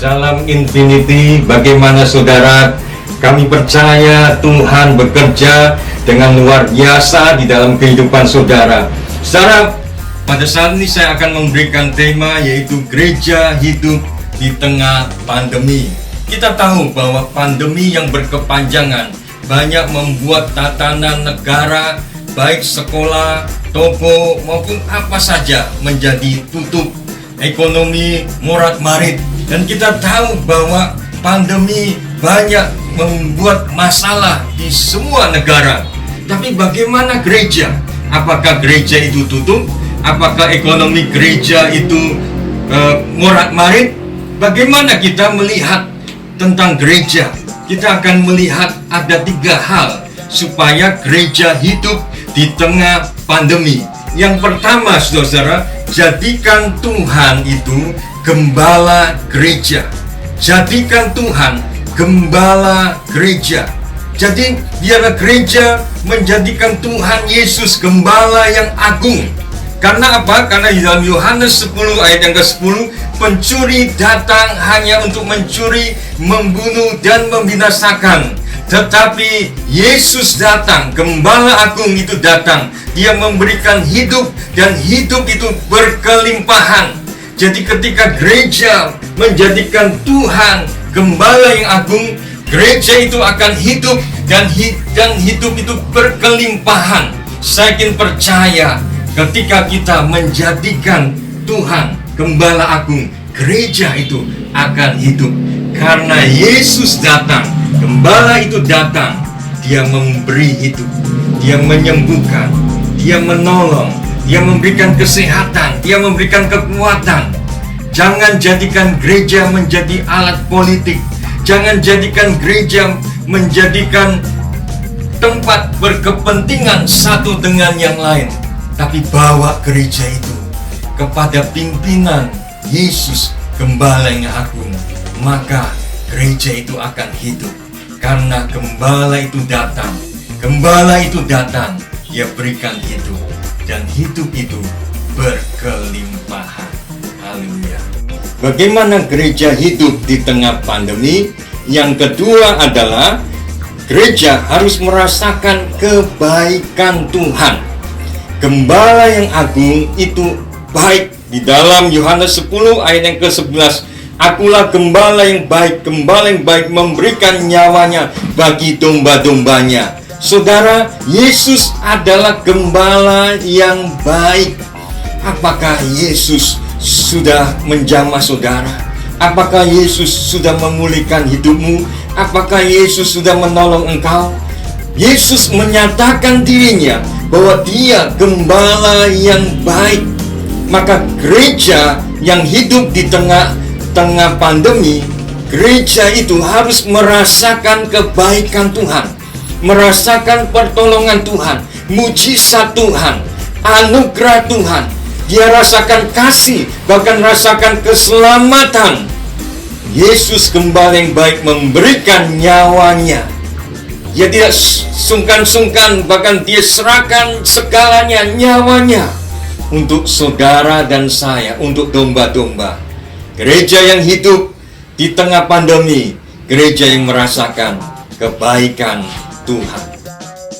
Salam Infinity, bagaimana saudara? Kami percaya Tuhan bekerja dengan luar biasa di dalam kehidupan saudara. Saudara, pada saat ini saya akan memberikan tema yaitu gereja hidup di tengah pandemi. Kita tahu bahwa pandemi yang berkepanjangan banyak membuat tatanan negara, baik sekolah, toko maupun apa saja menjadi tutup. Ekonomi morat-marit, dan kita tahu bahwa pandemi banyak membuat masalah di semua negara. Tapi bagaimana gereja? Apakah gereja itu tutup? Apakah ekonomi gereja itu morat-marit? Bagaimana kita melihat tentang gereja? Kita akan melihat ada 3 hal supaya gereja hidup di tengah pandemi. Yang pertama, saudara, jadikan Tuhan itu gembala gereja. Jadikan Tuhan gembala gereja. Jadi biarlah gereja menjadikan Tuhan Yesus gembala yang agung. Karena apa? Karena di dalam Yohanes 10 ayat yang ke-10, pencuri datang hanya untuk mencuri, membunuh, dan membinasakan. Tetapi Yesus datang, gembala agung itu datang. Dia memberikan hidup, dan hidup itu berkelimpahan. Jadi ketika gereja menjadikan Tuhan gembala yang agung, gereja itu akan hidup, dan hidup itu berkelimpahan. Saya yakin percaya ketika kita menjadikan Tuhan gembala agung, gereja itu akan hidup. Karena Yesus datang, gembala itu datang, dia memberi hidup, dia menyembuhkan, dia menolong, dia memberikan kesehatan, dia memberikan kekuatan. Jangan jadikan gereja menjadi alat politik. Jangan jadikan gereja menjadikan tempat berkepentingan satu dengan yang lain. Tapi bawa gereja itu kepada pimpinan Yesus, gembala yang agung. Maka gereja itu akan hidup. Karena gembala itu datang. Gembala itu datang, dia berikan hidup. Dan hidup itu berkelimpahan. Haleluya. Bagaimana gereja hidup di tengah pandemi? Yang kedua adalah gereja harus merasakan kebaikan Tuhan. Gembala yang agung itu baik. Di dalam Yohanes 10 ayat yang ke-11, akulah gembala yang baik memberikan nyawanya bagi domba-dombanya. Saudara, Yesus adalah gembala yang baik. Apakah Yesus sudah menjamah saudara? Apakah Yesus sudah memulihkan hidupmu? Apakah Yesus sudah menolong engkau? Yesus menyatakan dirinya bahwa dia gembala yang baik. Maka gereja yang hidup di tengah pandemi, gereja itu harus merasakan kebaikan Tuhan, merasakan pertolongan Tuhan, mujizat Tuhan, anugerah Tuhan. Dia rasakan kasih, bahkan rasakan keselamatan. Yesus gembala yang baik memberikan nyawanya. Dia tidak sungkan-sungkan, bahkan dia serahkan segalanya, nyawanya, untuk saudara dan saya, untuk domba-domba. Gereja yang hidup di tengah pandemi, gereja yang merasakan kebaikan Tuhan.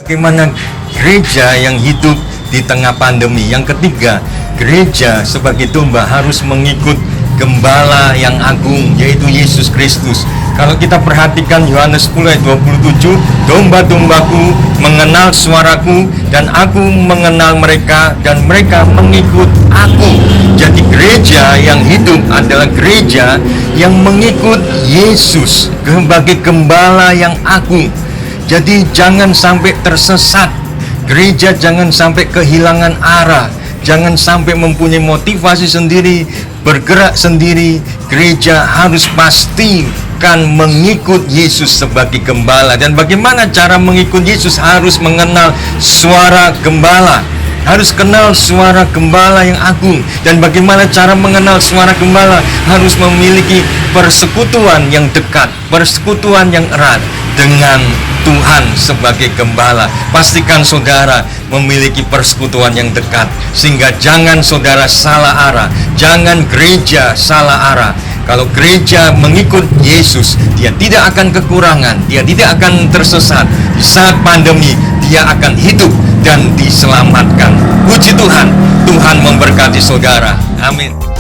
Bagaimana gereja yang hidup di tengah pandemi? Yang ketiga, gereja sebagai domba harus mengikut gembala yang agung, yaitu Yesus Kristus. Kalau kita perhatikan Yohanes 10 ayat 27, domba-dombaku mengenal suaraku, dan aku mengenal mereka, dan mereka mengikut aku. Jadi gereja yang hidup adalah gereja yang mengikut Yesus sebagai gembala yang agung. Jadi jangan sampai tersesat. Gereja jangan sampai kehilangan arah. Jangan sampai mempunyai motivasi sendiri, bergerak sendiri. Gereja harus pastikan mengikut Yesus sebagai gembala. Dan bagaimana cara mengikut Yesus? Harus mengenal suara gembala. Harus kenal suara gembala yang agung. Dan bagaimana cara mengenal suara gembala? Harus memiliki persekutuan yang dekat, persekutuan yang erat dengan Tuhan sebagai gembala. Pastikan saudara memiliki persekutuan yang dekat, sehingga jangan saudara salah arah, jangan gereja salah arah. Kalau gereja mengikut Yesus, dia tidak akan kekurangan, dia tidak akan tersesat. Di saat pandemi, dia akan hidup dan diselamatkan. Puji Tuhan, Tuhan memberkati saudara. Amin.